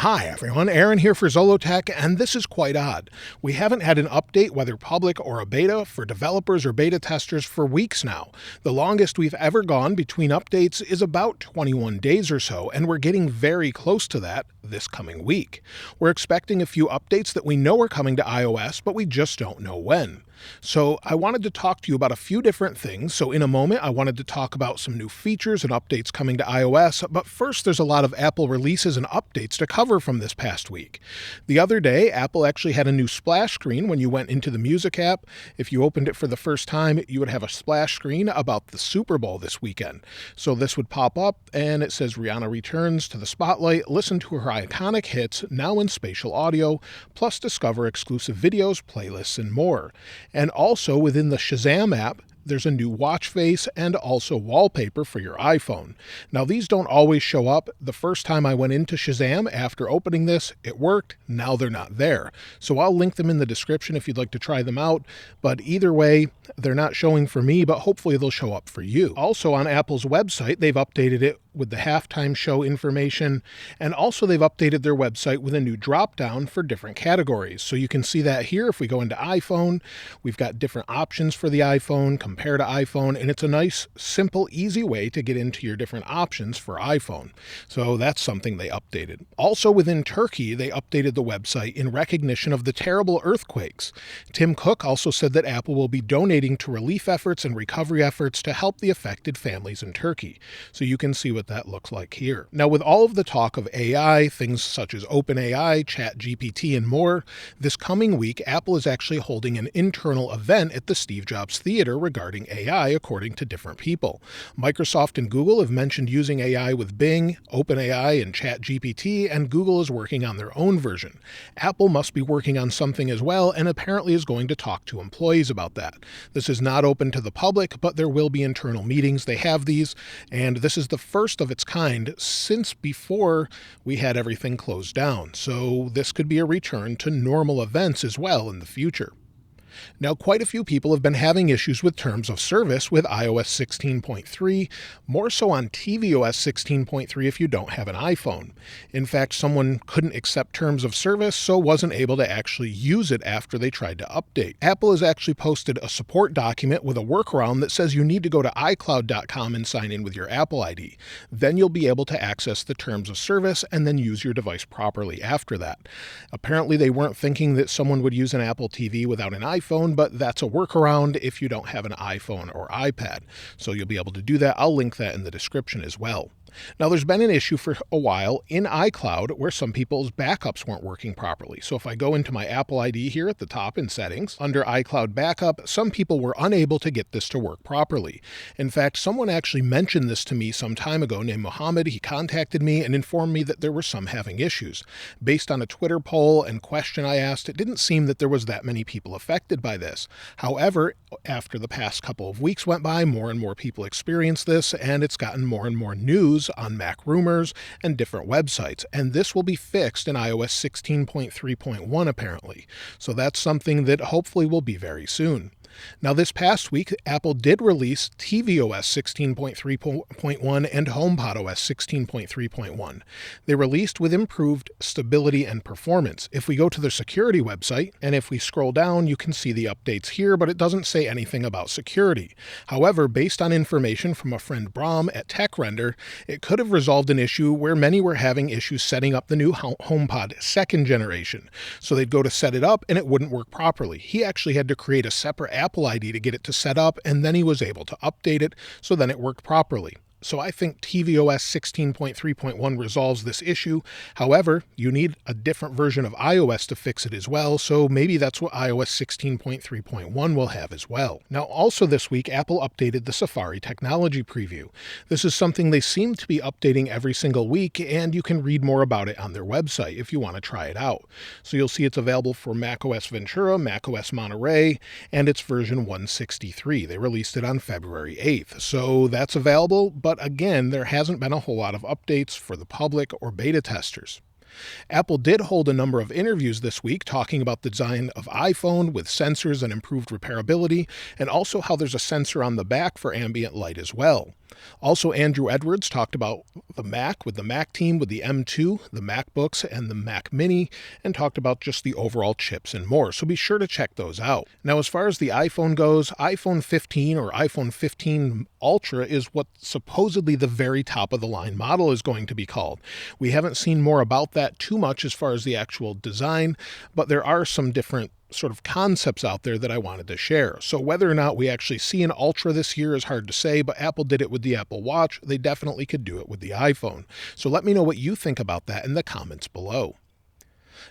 Hi everyone, Aaron here for Zolotech, and this is quite odd. We haven't had an update, whether public or a beta, for developers or beta testers for weeks now. The longest we've ever gone between updates is about 21 days or so, and we're getting very close to that this coming week. We're expecting a few updates that we know are coming to iOS, but we just don't know when. So I wanted to talk to you about a few different things. So in a moment, I wanted to talk about some new features and updates coming to iOS, but first there's a lot of Apple releases and updates to cover from this past week. The other day, Apple actually had a new splash screen when you went into the Music app. If you opened it for the first time, you would have a splash screen about the Super Bowl this weekend. So this would pop up and it says Rihanna returns to the spotlight, listen to her iconic hits, now in spatial audio, plus discover exclusive videos, playlists, and more. And also within the Shazam app, there's a new watch face and also wallpaper for your iPhone. Now these don't always show up. The first time I went into Shazam after opening this, it worked. Now they're not there. So I'll link them in the description if you'd like to try them out. But either way, they're not showing for me, but hopefully they'll show up for you. Also on Apple's website, they've updated it with the halftime show information, and also they've updated their website with a new drop-down for different categories. So you can see that here. If we go into iPhone, we've got different options for the iPhone, compare to iPhone, and it's a nice, simple, easy way to get into your different options for iPhone. So that's something they updated. Also within Turkey, they updated the website in recognition of the terrible earthquakes. Tim Cook also said that Apple will be donating to relief efforts and recovery efforts to help the affected families in Turkey. So you can see what that looks like here. Now, with all of the talk of AI, things such as OpenAI, ChatGPT, and more, this coming week, Apple is actually holding an internal event at the Steve Jobs Theater regarding AI, according to different people. Microsoft and Google have mentioned using AI with Bing, OpenAI, and ChatGPT, and Google is working on their own version. Apple must be working on something as well, and apparently is going to talk to employees about that. This is not open to the public, but there will be internal meetings. They have these, and this is the first of its kind since before we had everything closed down. So this could be a return to normal events as well in the future. Now, quite a few people have been having issues with terms of service with iOS 16.3, more so on tvOS 16.3 if you don't have an iPhone. In fact, someone couldn't accept terms of service, so wasn't able to actually use it after they tried to update. Apple has actually posted a support document with a workaround that says you need to go to iCloud.com and sign in with your Apple ID. Then you'll be able to access the terms of service and then use your device properly after that. Apparently, they weren't thinking that someone would use an Apple TV without an iPhone, but that's a workaround if you don't have an iPhone or iPad. So you'll be able to do that. I'll link that in the description as well. Now, there's been an issue for a while in iCloud where some people's backups weren't working properly. So if I go into my Apple ID here at the top in settings, under iCloud backup, some people were unable to get this to work properly. In fact, someone actually mentioned this to me some time ago named Mohammed. He contacted me and informed me that there were some having issues. Based on a Twitter poll and question I asked, it didn't seem that there was that many people affected by this. However, after the past couple of weeks went by, more and more people experienced this, and it's gotten more and more news on Mac Rumors and different websites, and this will be fixed in iOS 16.3.1 apparently. So that's something that hopefully will be very soon. Now, this past week, Apple did release tvOS 16.3.1 and HomePodOS 16.3.1. They released with improved stability and performance. If we go to the security website, and if we scroll down, you can see the updates here, but it doesn't say anything about security. However, based on information from a friend Bram at TechRender, it could have resolved an issue where many were having issues setting up the new HomePod second generation. So they'd go to set it up, and it wouldn't work properly. He actually had to create a separate Apple ID to get it to set up, and then he was able to update it, so then it worked properly. So I think tvOS 16.3.1 resolves this issue. However, you need a different version of iOS to fix it as well, so maybe that's what iOS 16.3.1 will have as well. Now, also this week, Apple updated the Safari technology preview. This is something they seem to be updating every single week, and you can read more about it on their website if you want to try it out. So you'll see it's available for macOS Ventura, macOS Monterey, and it's version 163. They released it on February 8th, so that's available, but again, there hasn't been a whole lot of updates for the public or beta testers. Apple did hold a number of interviews this week talking about the design of iPhone with sensors and improved repairability, and also how there's a sensor on the back for ambient light as well. Also, Andrew Edwards talked about the Mac with the Mac team, with the M2, the MacBooks, and the Mac Mini, and talked about just the overall chips and more. So be sure to check those out. Now, as far as the iPhone goes, iPhone 15 or iPhone 15 Ultra is what supposedly the very top of the line model is going to be called. We haven't seen more about that too much as far as the actual design, but there are some different sort of concepts out there that I wanted to share. So whether or not we actually see an Ultra this year is hard to say, but Apple did it with the Apple Watch. They definitely could do it with the iPhone. So let me know what you think about that in the comments below.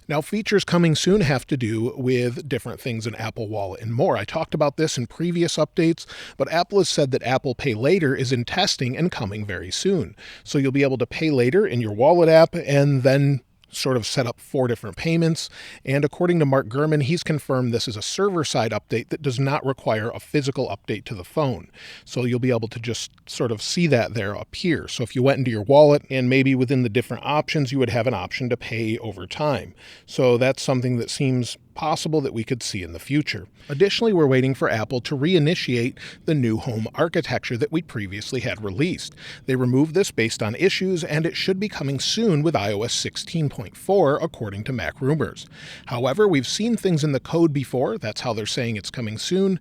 Now, features coming soon have to do with different things in Apple Wallet and more. I talked about this in previous updates, but Apple has said that Apple Pay Later is in testing and coming very soon. So you'll be able to pay later in your Wallet app and then sort of set up 4 different payments. And according to Mark Gurman, he's confirmed this is a server-side update that does not require a physical update to the phone. So you'll be able to just sort of see that there appear. So if you went into your wallet and maybe within the different options, you would have an option to pay over time. So that's something that seems possible that we could see in the future. Additionally, we're waiting for Apple to reinitiate the new home architecture that we previously had released. They removed this based on issues, and it should be coming soon with iOS 16.4, according to Mac Rumors. However, we've seen things in the code before. That's how they're saying it's coming soon.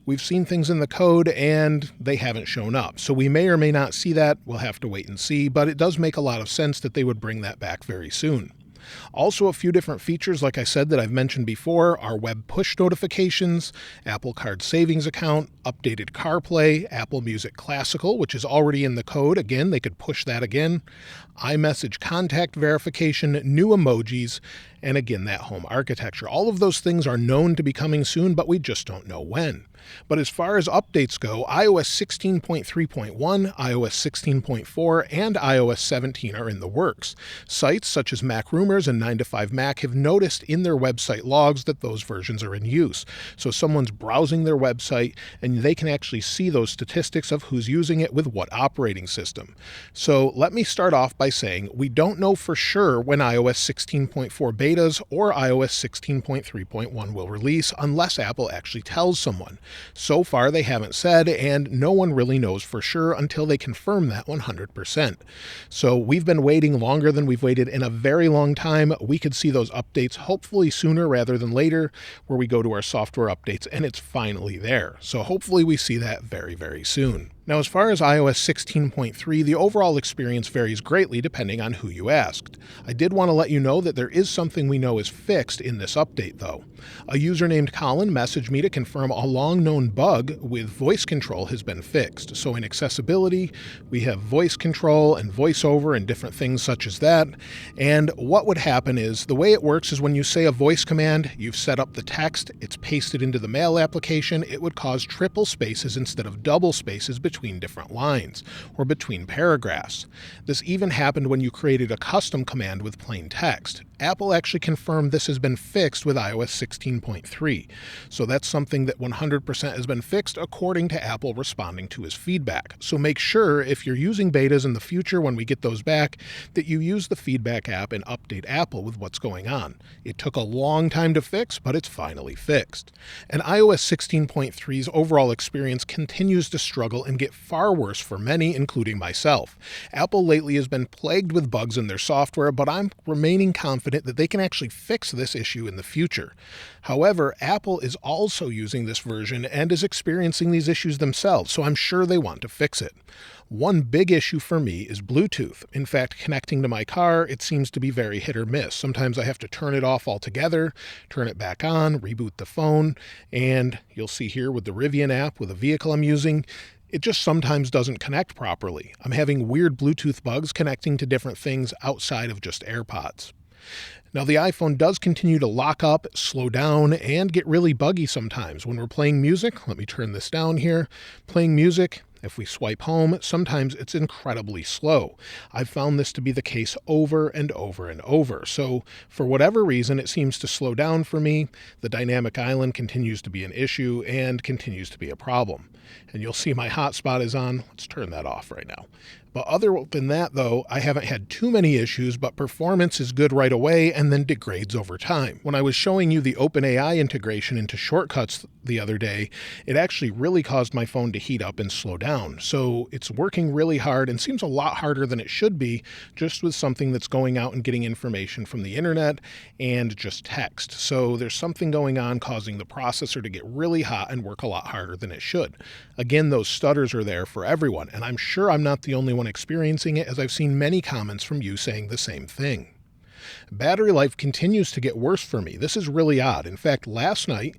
We've seen things in the code, and they haven't shown up. So we may or may not see that. We'll have to wait and see, but it does make a lot of sense that they would bring that back very soon. Also, a few different features, like I said, that I've mentioned before are web push notifications, Apple Card savings account, updated CarPlay, Apple Music Classical, which is already in the code. Again, they could push that again. iMessage contact verification, new emojis, and again, that home architecture. All of those things are known to be coming soon, but we just don't know when. But as far as updates go, iOS 16.3.1, iOS 16.4, and iOS 17 are in the works. Sites such as Mac Rumors and 9to5Mac have noticed in their website logs that those versions are in use. So someone's browsing their website and they can actually see those statistics of who's using it with what operating system. So let me start off by saying we don't know for sure when iOS 16.4 betas or iOS 16.3.1 will release unless Apple actually tells someone. So far, they haven't said, and no one really knows for sure until they confirm that 100%. So we've been waiting longer than we've waited in a very long time. We could see those updates hopefully sooner rather than later, where we go to our software updates and it's finally there. So hopefully we see that very, very soon. Now, as far as iOS 16.3, the overall experience varies greatly depending on who you asked. I did want to let you know that there is something we know is fixed in this update, though. A user named Colin messaged me to confirm a long-known bug with voice control has been fixed. So in accessibility, we have voice control and voiceover and different things such as that. And what would happen is, the way it works is when you say a voice command, you've set up the text, it's pasted into the Mail application, it would cause triple spaces instead of double spaces between different lines or between paragraphs. This even happened when you created a custom command with plain text. Apple actually confirmed this has been fixed with iOS 16.3. So that's something that 100% has been fixed according to Apple responding to his feedback. So make sure if you're using betas in the future when we get those back, that you use the feedback app and update Apple with what's going on. It took a long time to fix, but it's finally fixed. And iOS 16.3's overall experience continues to struggle and get far worse for many, including myself. Apple lately has been plagued with bugs in their software, but I'm remaining confident that they can actually fix this issue in the future. However, Apple is also using this version and is experiencing these issues themselves, so I'm sure they want to fix it. One big issue for me is Bluetooth. In fact, connecting to my car, it seems to be very hit or miss. Sometimes I have to turn it off altogether, turn it back on, reboot the phone, and you'll see here with the Rivian app, with a vehicle I'm using, it just sometimes doesn't connect properly. I'm having weird Bluetooth bugs connecting to different things outside of just AirPods. Now, the iPhone does continue to lock up, slow down, and get really buggy sometimes. When we're playing music, let me turn this down here, playing music, if we swipe home, sometimes it's incredibly slow. I've found this to be the case over and over and over. So for whatever reason, it seems to slow down for me. The dynamic island continues to be an issue and continues to be a problem. And you'll see my hotspot is on. Let's turn that off right now. But other than that, though, I haven't had too many issues, but performance is good right away and then degrades over time. When I was showing you the OpenAI integration into shortcuts the other day, it actually really caused my phone to heat up and slow down. So it's working really hard and seems a lot harder than it should be, just with something that's going out and getting information from the internet and just text. So there's something going on causing the processor to get really hot and work a lot harder than it should. Again, those stutters are there for everyone, and I'm sure I'm not the only one experiencing it, as I've seen many comments from you saying the same thing. Battery life continues to get worse for me. This is really odd. In fact, last night,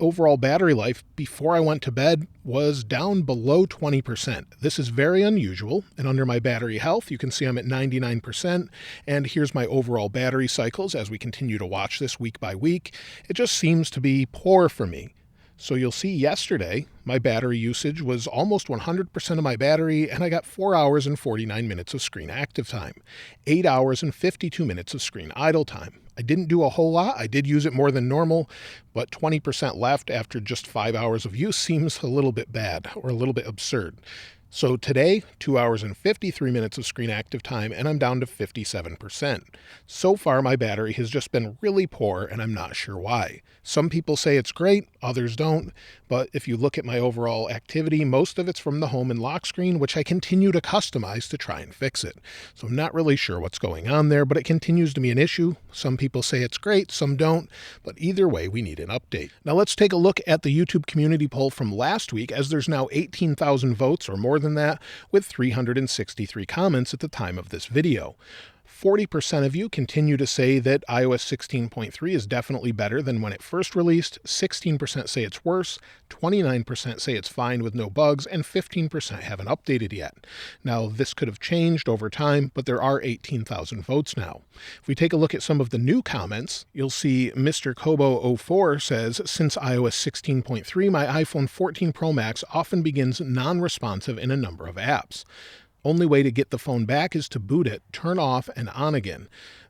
overall battery life before I went to bed was down below 20%. This is very unusual, and under my battery health, you can see I'm at 99%, and here's my overall battery cycles as we continue to watch this week by week. It just seems to be poor for me. So you'll see yesterday, my battery usage was almost 100% of my battery, and I got 4 hours and 49 minutes of screen active time, 8 hours and 52 minutes of screen idle time. I didn't do a whole lot. I did use it more than normal, but 20% left after just 5 hours of use seems a little bit bad or a little bit absurd. So today, 2 hours and 53 minutes of screen active time, and I'm down to 57%. So far, my battery has just been really poor, and I'm not sure why. Some people say it's great, others don't, but if you look at my overall activity, most of it's from the home and lock screen, which I continue to customize to try and fix it. So I'm not really sure what's going on there, but it continues to be an issue. Some people say it's great, some don't, but either way, we need an update. Now let's take a look at the YouTube community poll from last week, as there's now 18,000 votes or more than that, with 363 comments at the time of this video. 40% of you continue to say that iOS 16.3 is definitely better than when it first released, 16% say it's worse, 29% say it's fine with no bugs, and 15% haven't updated yet. Now, this could have changed over time, but there are 18,000 votes now. If we take a look at some of the new comments, you'll see Mr. Kobo04 says, since iOS 16.3, my iPhone 14 Pro Max often begins non-responsive in a number of apps. Only way to get the phone back is to boot it, turn off, and on again.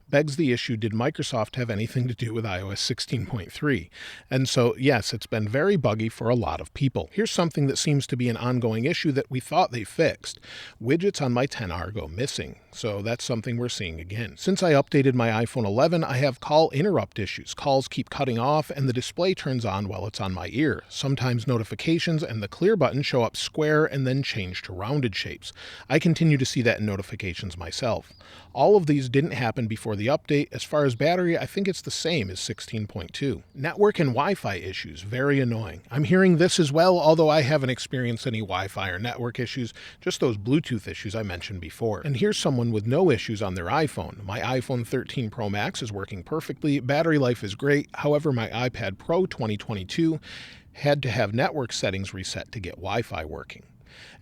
Begs the issue, did Microsoft have anything to do with iOS 16.3? And so, yes, it's been very buggy for a lot of people. Here's something that seems to be an ongoing issue that we thought they fixed. Widgets on my XR go missing, so that's something we're seeing again. Since I updated my iPhone 11, I have call interrupt issues. Calls keep cutting off, and the display turns on while it's on my ear. Sometimes notifications and the clear button show up square and then change to rounded shapes. I continue to see that in notifications myself. All of these didn't happen before the update. As far as battery, I think it's the same as 16.2. Network and Wi-Fi issues, very annoying. I'm hearing this as well, although I haven't experienced any Wi-Fi or network issues, just those Bluetooth issues I mentioned before. And here's someone with no issues on their iPhone. My iPhone 13 Pro Max is working perfectly, battery life is great, however my iPad Pro 2022 had to have network settings reset to get Wi-Fi working.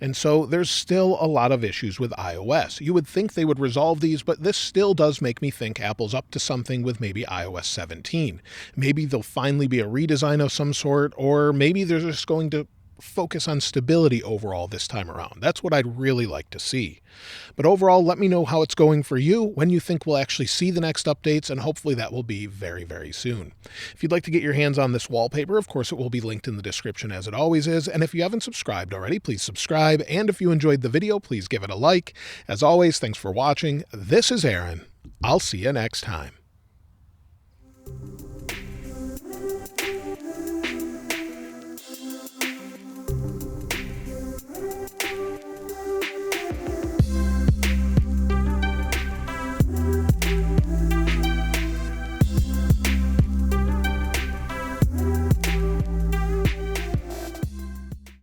And so there's still a lot of issues with iOS. You would think they would resolve these, but this still does make me think Apple's up to something with maybe iOS 17. Maybe there'll finally be a redesign of some sort, or maybe they're just going to focus on stability overall this time around. That's what I'd really like to see. But overall, let me know how it's going for you, when you think we'll actually see the next updates, and hopefully that will be very, very soon. If you'd like to get your hands on this wallpaper, of course, it will be linked in the description as it always is. And if you haven't subscribed already, please subscribe. And if you enjoyed the video, please give it a like. As always, thanks for watching. This is Aaron. I'll see you next time.